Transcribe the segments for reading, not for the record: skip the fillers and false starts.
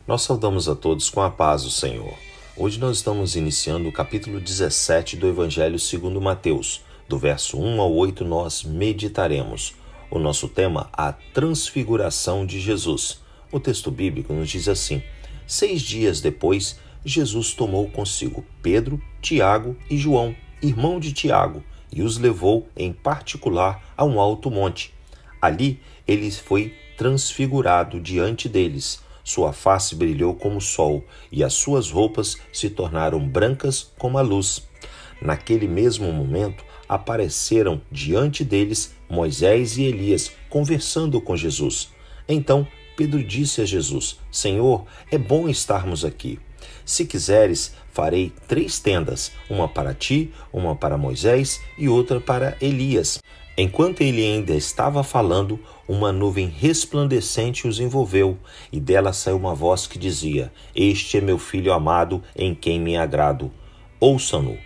Nós saudamos a todos com a paz do Senhor. Hoje nós estamos iniciando o capítulo 17 do Evangelho segundo Mateus. Do verso 1 ao 8 nós meditaremos. O nosso tema, a transfiguração de Jesus. O texto bíblico nos diz assim: 6 dias depois, Jesus tomou consigo Pedro, Tiago e João, irmão de Tiago, e os levou em particular a um alto monte. Ali ele foi transfigurado diante deles. Sua face brilhou como o sol, e as suas roupas se tornaram brancas como a luz. Naquele mesmo momento, apareceram diante deles Moisés e Elias, conversando com Jesus. Então Pedro disse a Jesus: Senhor, é bom estarmos aqui. Se quiseres, farei 3 tendas, uma para ti, uma para Moisés e outra para Elias. Enquanto ele ainda estava falando, uma nuvem resplandecente os envolveu, e dela saiu uma voz que dizia: Este é meu filho amado, em quem me agrado. Ouçam-no.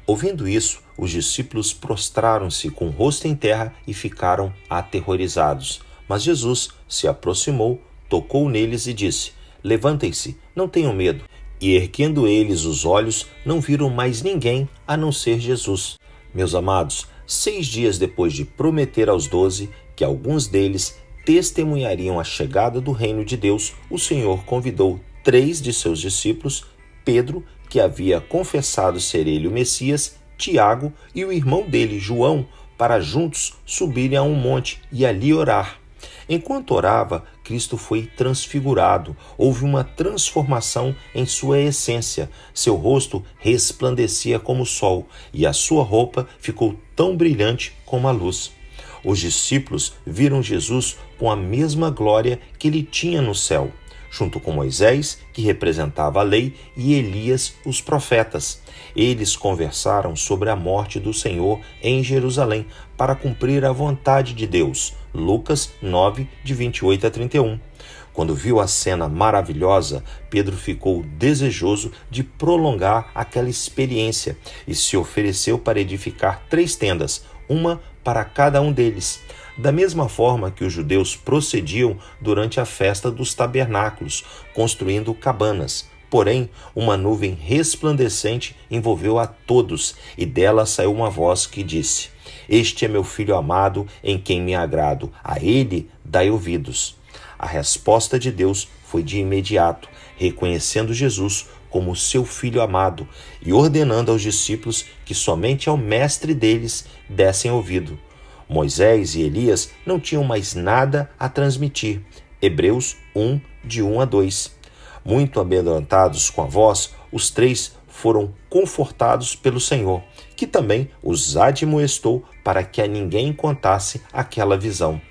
Ouvindo isso, os discípulos prostraram-se com o rosto em terra e ficaram aterrorizados. Mas Jesus se aproximou, tocou neles e disse: Levantem-se, não tenham medo. E erguendo eles os olhos, não viram mais ninguém a não ser Jesus. Meus amados, 6 dias depois de prometer aos 12 que alguns deles testemunhariam a chegada do reino de Deus, o Senhor convidou 3 de seus discípulos, Pedro, que havia confessado ser ele o Messias, Tiago e o irmão dele, João, para juntos subirem a um monte e ali orar. Enquanto orava, Cristo foi transfigurado. Houve uma transformação em sua essência. Seu rosto resplandecia como o sol e a sua roupa ficou tão brilhante como a luz. Os discípulos viram Jesus com a mesma glória que ele tinha no céu, junto com Moisés, que representava a lei, e Elias, os profetas. Eles conversaram sobre a morte do Senhor em Jerusalém, para cumprir a vontade de Deus. Lucas 9, de 28 a 31. Quando viu a cena maravilhosa, Pedro ficou desejoso de prolongar aquela experiência e se ofereceu para edificar 3 tendas, uma para cada um deles. Da mesma forma que os judeus procediam durante a festa dos tabernáculos, construindo cabanas. Porém, uma nuvem resplandecente envolveu a todos, e dela saiu uma voz que disse: Este é meu filho amado, em quem me agrado. A ele dai ouvidos. A resposta de Deus foi de imediato, reconhecendo Jesus como seu filho amado e ordenando aos discípulos que somente ao mestre deles dessem ouvido. Moisés e Elias não tinham mais nada a transmitir. Hebreus 1, de 1 a 2. Muito amedrontados com a voz, os 3 foram confortados pelo Senhor, que também os admoestou para que a ninguém contasse aquela visão.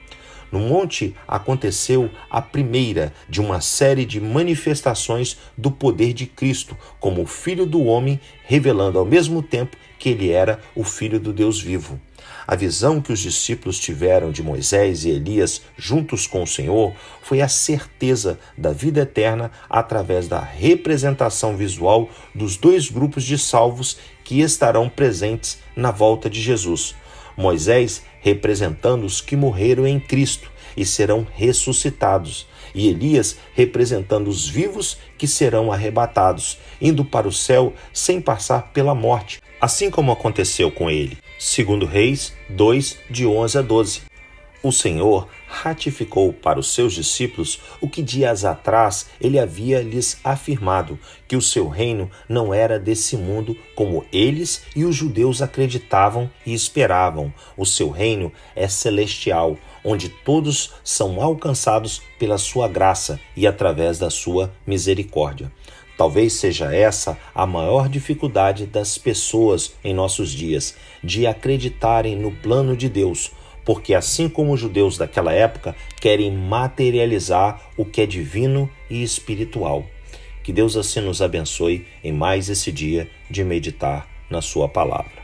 No monte aconteceu a primeira de uma série de manifestações do poder de Cristo como o Filho do Homem, revelando ao mesmo tempo que ele era o Filho do Deus vivo. A visão que os discípulos tiveram de Moisés e Elias juntos com o Senhor foi a certeza da vida eterna através da representação visual dos 2 grupos de salvos que estarão presentes na volta de Jesus. Moisés representando os que morreram em Cristo e serão ressuscitados, e Elias representando os vivos que serão arrebatados, indo para o céu sem passar pela morte, assim como aconteceu com ele. 2 Reis 2, de 11 a 12. O Senhor ratificou para os seus discípulos o que dias atrás ele havia lhes afirmado, que o seu reino não era desse mundo como eles e os judeus acreditavam e esperavam. O seu reino é celestial, onde todos são alcançados pela sua graça e através da sua misericórdia. Talvez seja essa a maior dificuldade das pessoas em nossos dias, de acreditarem no plano de Deus, porque assim como os judeus daquela época querem materializar o que é divino e espiritual. Que Deus assim nos abençoe em mais esse dia de meditar na sua palavra.